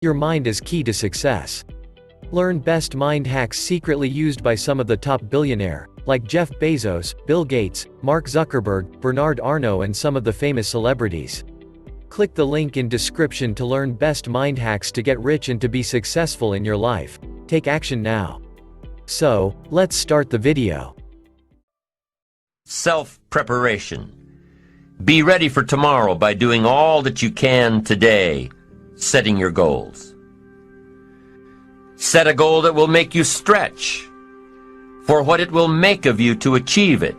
Your mind is key to success. Learn best mind hacks secretly used by some of the top billionaires, like Jeff Bezos, Bill Gates, Mark Zuckerberg, Bernard Arnault, and some of the famous celebrities. Click the link in description to learn best mind hacks to get rich and to be successful in your life. Take action now. So, let's start the video. Self-preparation. Be ready for tomorrow by doing all that you can today, setting your goals. Set a goal that will make you stretch for what it will make of you to achieve it.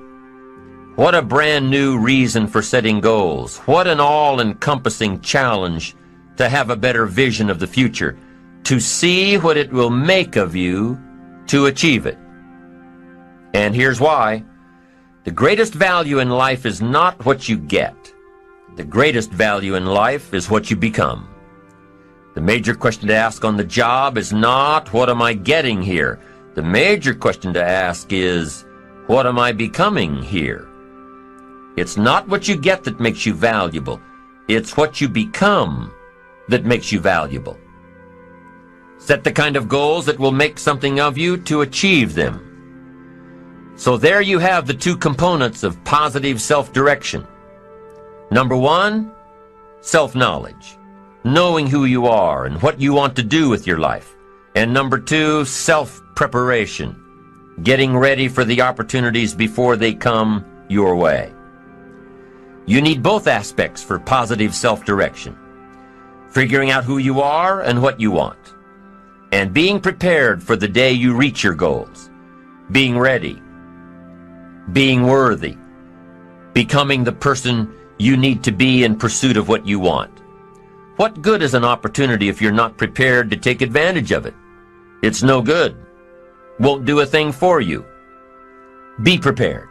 What a brand new reason for setting goals. What an all-encompassing challenge to have a better vision of the future, to see what it will make of you to achieve it. And here's why. The greatest value in life is not what you get. The greatest value in life is what you become. The major question to ask on the job is not, what am I getting here? The major question to ask is, what am I becoming here? It's not what you get that makes you valuable. It's what you become that makes you valuable. Set the kind of goals that will make something of you to achieve them. So there you have the two components of positive self-direction. Number one, self-knowledge. Knowing who you are and what you want to do with your life. And number two, self-preparation. Getting ready for the opportunities before they come your way. You need both aspects for positive self-direction. Figuring out who you are and what you want. And being prepared for the day you reach your goals. Being ready. Being worthy. Becoming the person you need to be in pursuit of what you want. What good is an opportunity if you're not prepared to take advantage of it? It's no good. Won't do a thing for you. Be prepared.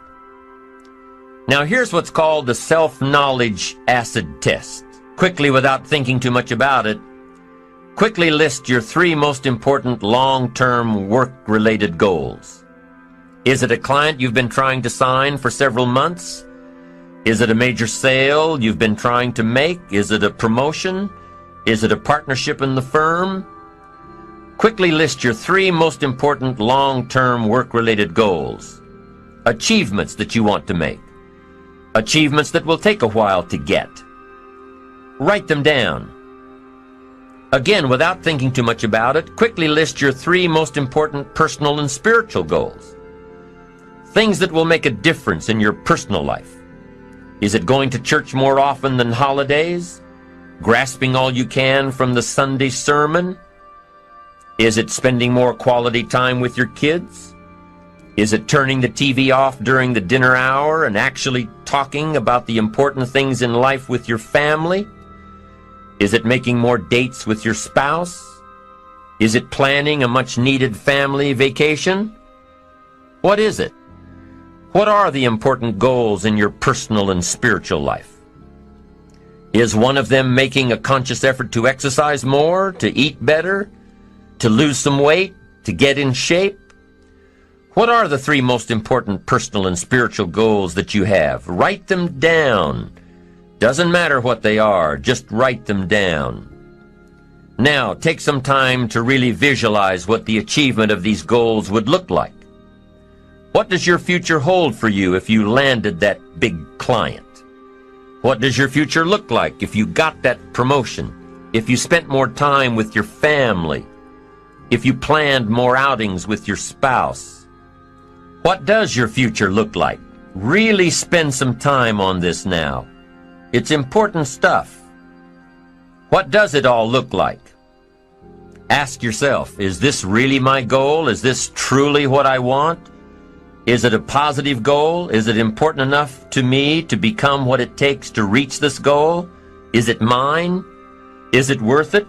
Now here's what's called the self-knowledge acid test. Quickly, without thinking too much about it, quickly list your three most important long-term work-related goals. Is it a client you've been trying to sign for several months? Is it a major sale you've been trying to make? Is it a promotion? Is it a partnership in the firm? Quickly list your three most important long-term work-related goals. Achievements that you want to make. Achievements that will take a while to get. Write them down. Again, without thinking too much about it, quickly list your three most important personal and spiritual goals. Things that will make a difference in your personal life. Is it going to church more often than holidays? Grasping all you can from the Sunday sermon? Is it spending more quality time with your kids? Is it turning the TV off during the dinner hour and actually talking about the important things in life with your family? Is it making more dates with your spouse? Is it planning a much-needed family vacation? What is it? What are the important goals in your personal and spiritual life? Is one of them making a conscious effort to exercise more, to eat better, to lose some weight, to get in shape? What are the three most important personal and spiritual goals that you have? Write them down. Doesn't matter what they are, just write them down. Now, take some time to really visualize what the achievement of these goals would look like. What does your future hold for you if you landed that big client? What does your future look like if you got that promotion? If you spent more time with your family? If you planned more outings with your spouse? What does your future look like? Really spend some time on this now. It's important stuff. What does it all look like? Ask yourself, is this really my goal? Is this truly what I want? Is it a positive goal? Is it important enough to me to become what it takes to reach this goal? Is it mine? Is it worth it?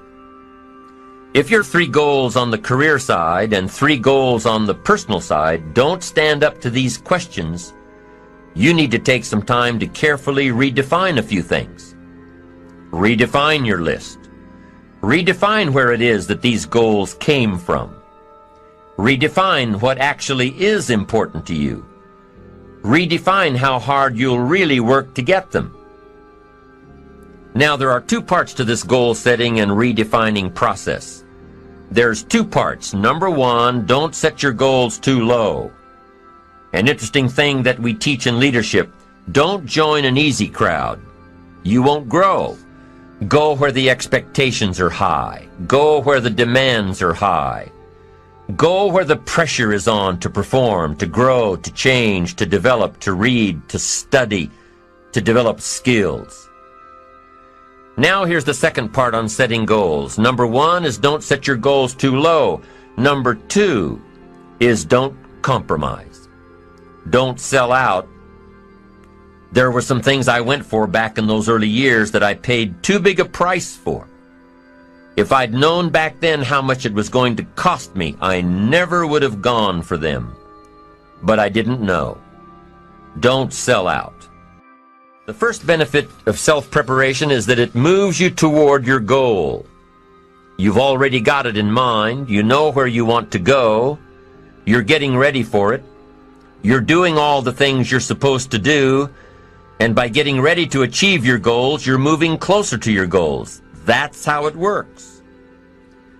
If your three goals on the career side and three goals on the personal side don't stand up to these questions, you need to take some time to carefully redefine a few things. Redefine your list. Redefine where it is that these goals came from. Redefine what actually is important to you. Redefine how hard you'll really work to get them. Now, there are two parts to this goal setting and redefining process. There's two parts. Number one, don't set your goals too low. An interesting thing that we teach in leadership, don't join an easy crowd. You won't grow. Go where the expectations are high. Go where the demands are high. Go where the pressure is on to perform, to grow, to change, to develop, to read, to study, to develop skills. Now here's the second part on setting goals. Number one is don't set your goals too low. Number two is don't compromise. Don't sell out. There were some things I went for back in those early years that I paid too big a price for. If I'd known back then how much it was going to cost me, I never would have gone for them. But I didn't know. Don't sell out. The first benefit of self-preparation is that it moves you toward your goal. You've already got it in mind. You know where you want to go. You're getting ready for it. You're doing all the things you're supposed to do. And by getting ready to achieve your goals, you're moving closer to your goals. That's how it works.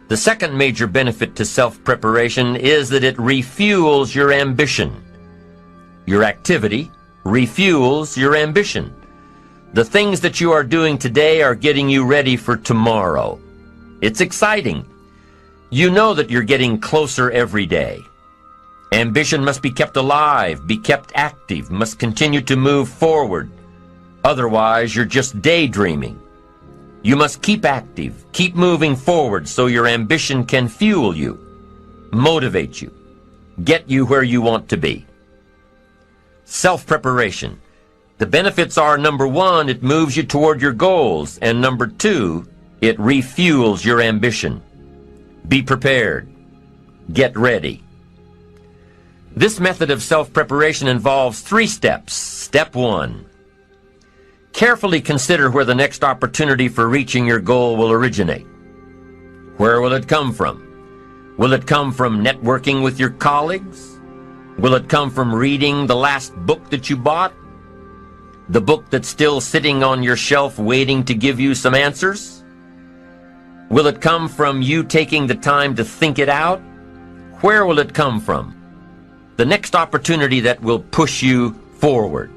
The second major benefit to self-preparation is that it refuels your ambition. Your activity refuels your ambition. The things that you are doing today are getting you ready for tomorrow. It's exciting. You know that you're getting closer every day. Ambition must be kept alive, be kept active, must continue to move forward. Otherwise, you're just daydreaming. You must keep active, keep moving forward so your ambition can fuel you, motivate you, get you where you want to be. Self-preparation. The benefits are, number one, it moves you toward your goals, and number two, it refuels your ambition. Be prepared. Get ready. This method of self-preparation involves 3 steps. Step 1. Carefully consider where the next opportunity for reaching your goal will originate. Where will it come from? Will it come from networking with your colleagues? Will it come from reading the last book that you bought? The book that's still sitting on your shelf waiting to give you some answers? Will it come from you taking the time to think it out? Where will it come from? The next opportunity that will push you forward.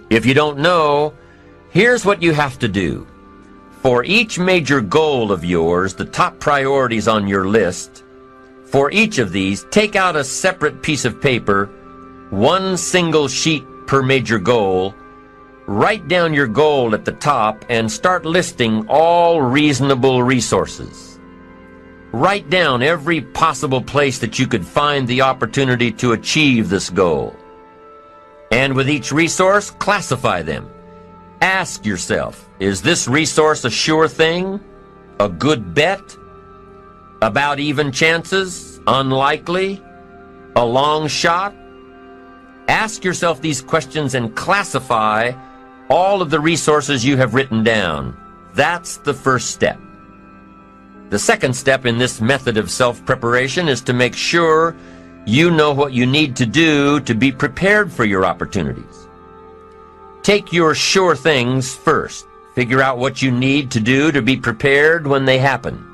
If you don't know, here's what you have to do. For each major goal of yours, the top priorities on your list, for each of these, take out a separate piece of paper, one single sheet per major goal, write down your goal at the top, and start listing all reasonable resources. Write down every possible place that you could find the opportunity to achieve this goal. And with each resource, classify them. Ask yourself, is this resource a sure thing? A good bet? About even chances? Unlikely? A long shot? Ask yourself these questions and classify all of the resources you have written down. That's the first step. The second step in this method of self-preparation is to make sure you know what you need to do to be prepared for your opportunities. Take your sure things first. Figure out what you need to do to be prepared when they happen.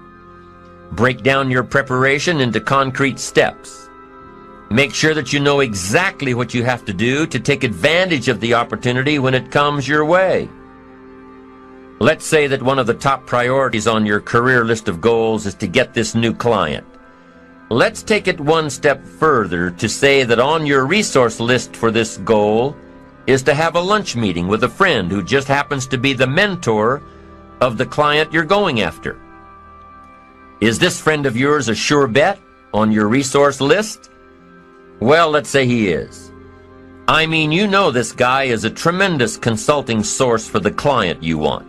Break down your preparation into concrete steps. Make sure that you know exactly what you have to do to take advantage of the opportunity when it comes your way. Let's say that one of the top priorities on your career list of goals is to get this new client. Let's take it one step further to say that on your resource list for this goal is to have a lunch meeting with a friend who just happens to be the mentor of the client you're going after. Is this friend of yours a sure bet on your resource list? Well, let's say he is. I mean, you know this guy is a tremendous consulting source for the client you want.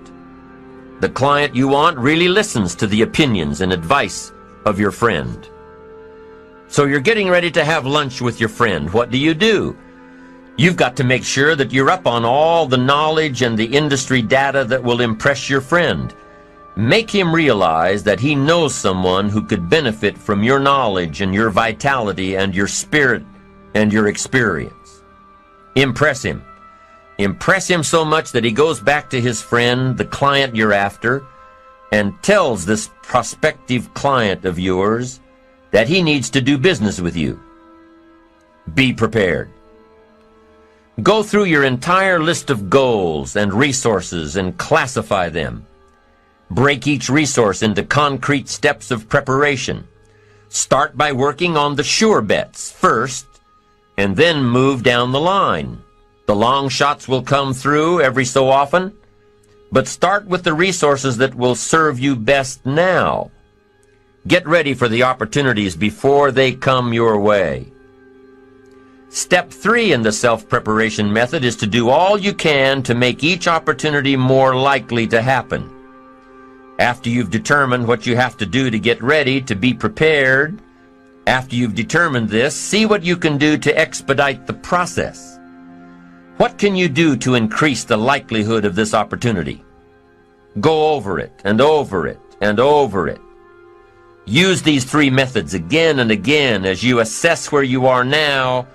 The client you want really listens to the opinions and advice of your friend. So you're getting ready to have lunch with your friend. What do? You've got to make sure that you're up on all the knowledge and the industry data that will impress your friend. Make him realize that he knows someone who could benefit from your knowledge and your vitality and your spirit and your experience. Impress him. Impress him so much that he goes back to his friend, the client you're after, and tells this prospective client of yours that he needs to do business with you. Be prepared. Go through your entire list of goals and resources and classify them. Break each resource into concrete steps of preparation. Start by working on the sure bets first, and then move down the line. The long shots will come through every so often, but start with the resources that will serve you best now. Get ready for the opportunities before they come your way. Step 3 in the self-preparation method is to do all you can to make each opportunity more likely to happen. After you've determined what you have to do to get ready, to be prepared, after you've determined this, see what you can do to expedite the process. What can you do to increase the likelihood of this opportunity? Go over it and over it and over it. Use these 3 methods again and again as you assess where you are now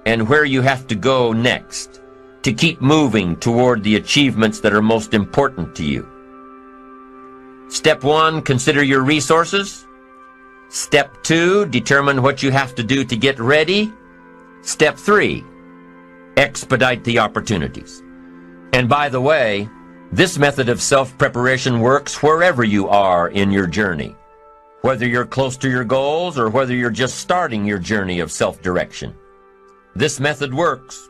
and where you have to go next to keep moving toward the achievements that are most important to you. Step 1, consider your resources. Step 2, determine what you have to do to get ready. Step 3, expedite the opportunities. And by the way, this method of self-preparation works wherever you are in your journey, whether you're close to your goals or whether you're just starting your journey of self-direction. This method works.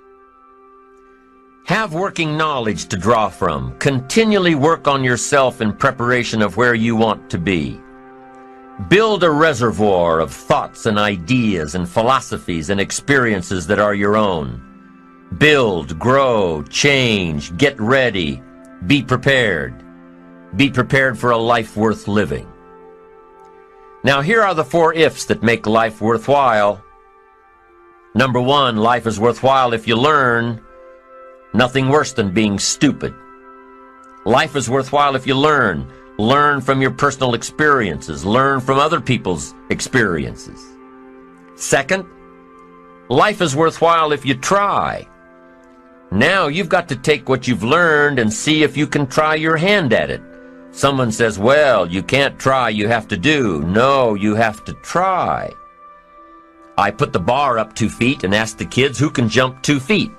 Have working knowledge to draw from. Continually work on yourself in preparation of where you want to be. Build a reservoir of thoughts and ideas and philosophies and experiences that are your own. Build, grow, change, get ready, be prepared. Be prepared for a life worth living. Now here are the 4 ifs that make life worthwhile. Number 1, life is worthwhile if you learn. Nothing worse than being stupid. Life is worthwhile if you learn. Learn from your personal experiences. Learn from other people's experiences. Second, life is worthwhile if you try. Now you've got to take what you've learned and see if you can try your hand at it. Someone says, well, you can't try, you have to do. No, you have to try. I put the bar up 2 feet and asked the kids who can jump 2 feet.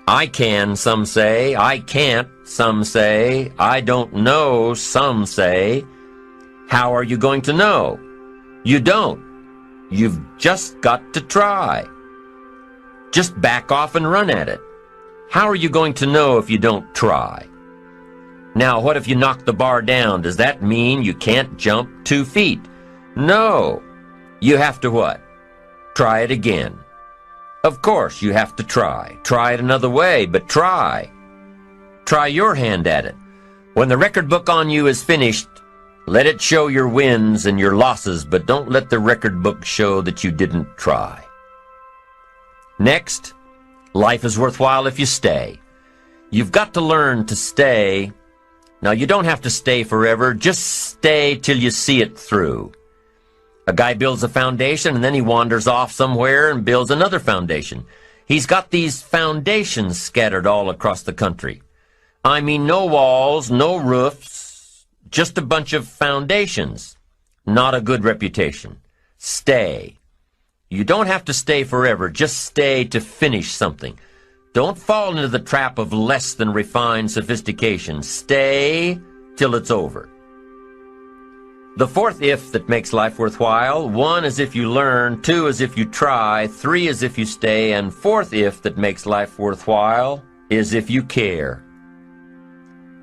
I can, some say. I can't, some say. I don't know, some say. How are you going to know? You don't. You've just got to try. Just back off and run at it. How are you going to know if you don't try? Now, what if you knock the bar down? Does that mean you can't jump 2 feet? No. You have to what? Try it again. Of course, you have to try. Try it another way, but try. Try your hand at it. When the record book on you is finished, let it show your wins and your losses, but don't let the record book show that you didn't try. Next, life is worthwhile if you stay. You've got to learn to stay. Now, you don't have to stay forever. Just stay till you see it through. A guy builds a foundation and then he wanders off somewhere and builds another foundation. He's got these foundations scattered all across the country. I mean, no walls, no roofs, just a bunch of foundations. Not a good reputation. Stay. You don't have to stay forever. Just stay to finish something. Don't fall into the trap of less than refined sophistication. Stay till it's over. The 4th if that makes life worthwhile: 1 is if you learn, 2 is if you try, 3 is if you stay, and 4th if that makes life worthwhile is if you care.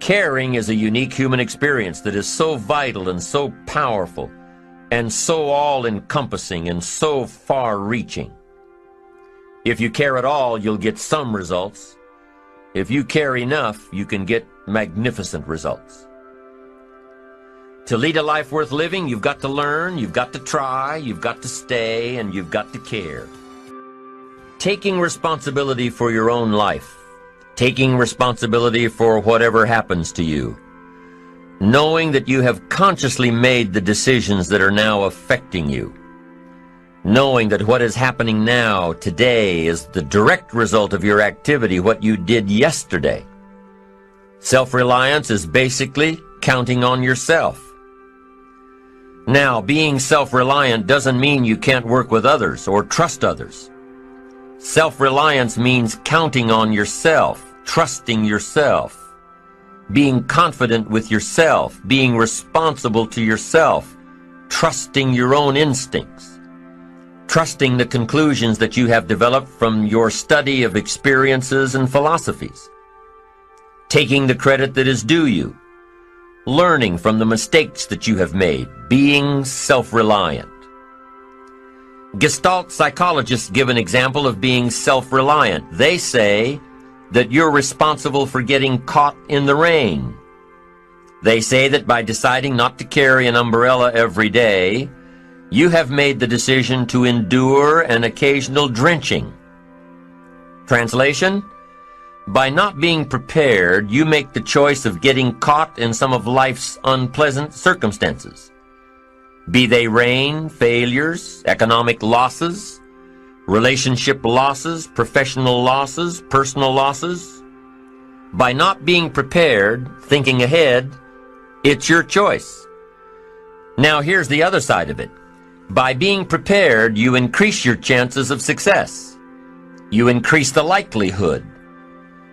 Caring is a unique human experience that is so vital and so powerful and so all-encompassing and so far-reaching. If you care at all, you'll get some results. If you care enough, you can get magnificent results. To lead a life worth living, you've got to learn, you've got to try, you've got to stay, and you've got to care. Taking responsibility for your own life, taking responsibility for whatever happens to you, knowing that you have consciously made the decisions that are now affecting you, knowing that what is happening now, today, is the direct result of your activity, what you did yesterday. Self-reliance is basically counting on yourself. Now, being self-reliant doesn't mean you can't work with others or trust others. Self-reliance means counting on yourself, trusting yourself, being confident with yourself, being responsible to yourself, trusting your own instincts, trusting the conclusions that you have developed from your study of experiences and philosophies, taking the credit that is due you, learning from the mistakes that you have made, being self-reliant. Gestalt psychologists give an example of being self-reliant. They say that you're responsible for getting caught in the rain. They say that by deciding not to carry an umbrella every day, you have made the decision to endure an occasional drenching. Translation: by not being prepared, you make the choice of getting caught in some of life's unpleasant circumstances. Be they rain, failures, economic losses, relationship losses, professional losses, personal losses. By not being prepared, thinking ahead, it's your choice. Now here's the other side of it. By being prepared, you increase your chances of success. You increase the likelihood.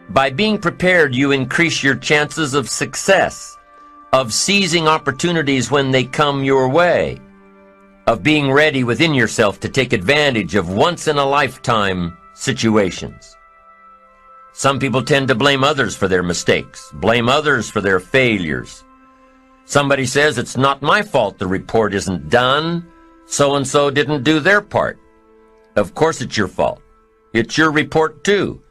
By being prepared, you increase your chances of success, of seizing opportunities when they come your way, of being ready within yourself to take advantage of once-in-a-lifetime situations. Some people tend to blame others for their mistakes, blame others for their failures. Somebody says, it's not my fault the report isn't done, so-and-so didn't do their part. Of course it's your fault. It's your report too.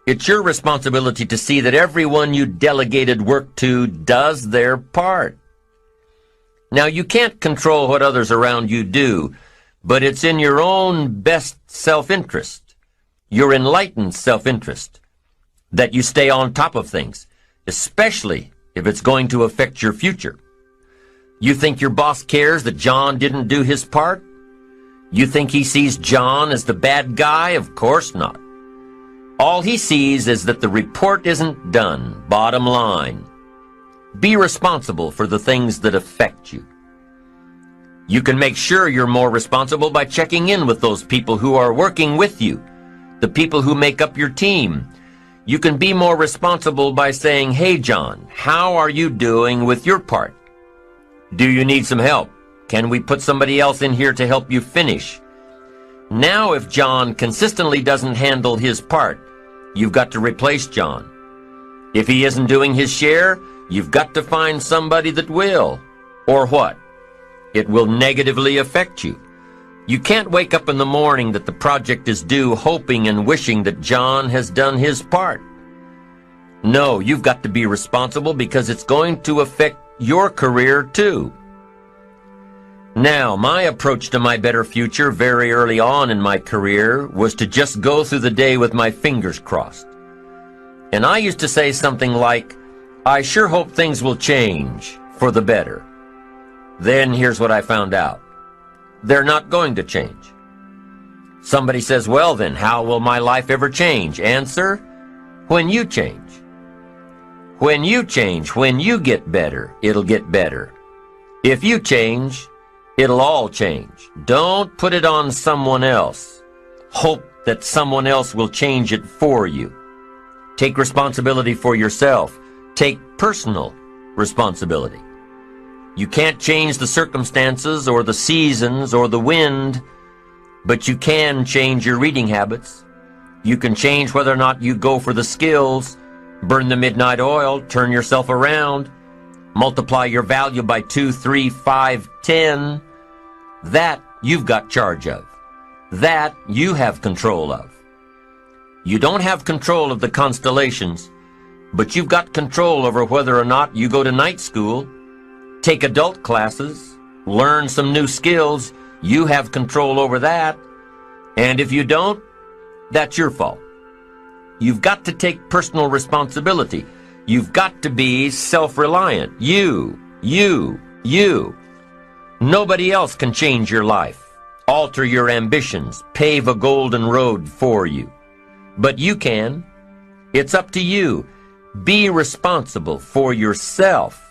It's your responsibility to see that everyone you delegated work to does their part. Now, you can't control what others around you do, but it's in your own best self-interest, your enlightened self-interest, that you stay on top of things, especially if it's going to affect your future. You think your boss cares that John didn't do his part? You think he sees John as the bad guy? Of course not. All he sees is that the report isn't done, bottom line. Be responsible for the things that affect you. You can make sure you're more responsible by checking in with those people who are working with you, the people who make up your team. You can be more responsible by saying, hey John, how are you doing with your part? Do you need some help? Can we put somebody else in here to help you finish? Now if John consistently doesn't handle his part, you've got to replace John. If he isn't doing his share, you've got to find somebody that will. Or what? It will negatively affect you. You can't wake up in the morning that the project is due hoping and wishing that John has done his part. No, you've got to be responsible because it's going to affect your career too. Now, my approach to my better future very early on in my career was to just go through the day with my fingers crossed. And I used to say something like, I sure hope things will change for the better. Then here's what I found out. They're not going to change. Somebody says, well then, how will my life ever change? Answer, when you change. When you change, when you get better, it'll get better. If you change, it'll all change. Don't put it on someone else. Hope that someone else will change it for you. Take responsibility for yourself. Take personal responsibility. You can't change the circumstances or the seasons or the wind, but you can change your reading habits. You can change whether or not you go for the skills, burn the midnight oil, turn yourself around, multiply your value by 2, 3, 5, 10. That you've got charge of. That you have control of. You don't have control of the constellations, but you've got control over whether or not you go to night school, take adult classes, learn some new skills. You have control over that. And if you don't, that's your fault. You've got to take personal responsibility. You've got to be self-reliant. You. Nobody else can change your life. alter your ambitions, pave a golden road for you. But you can. It's up to you. Be responsible for yourself.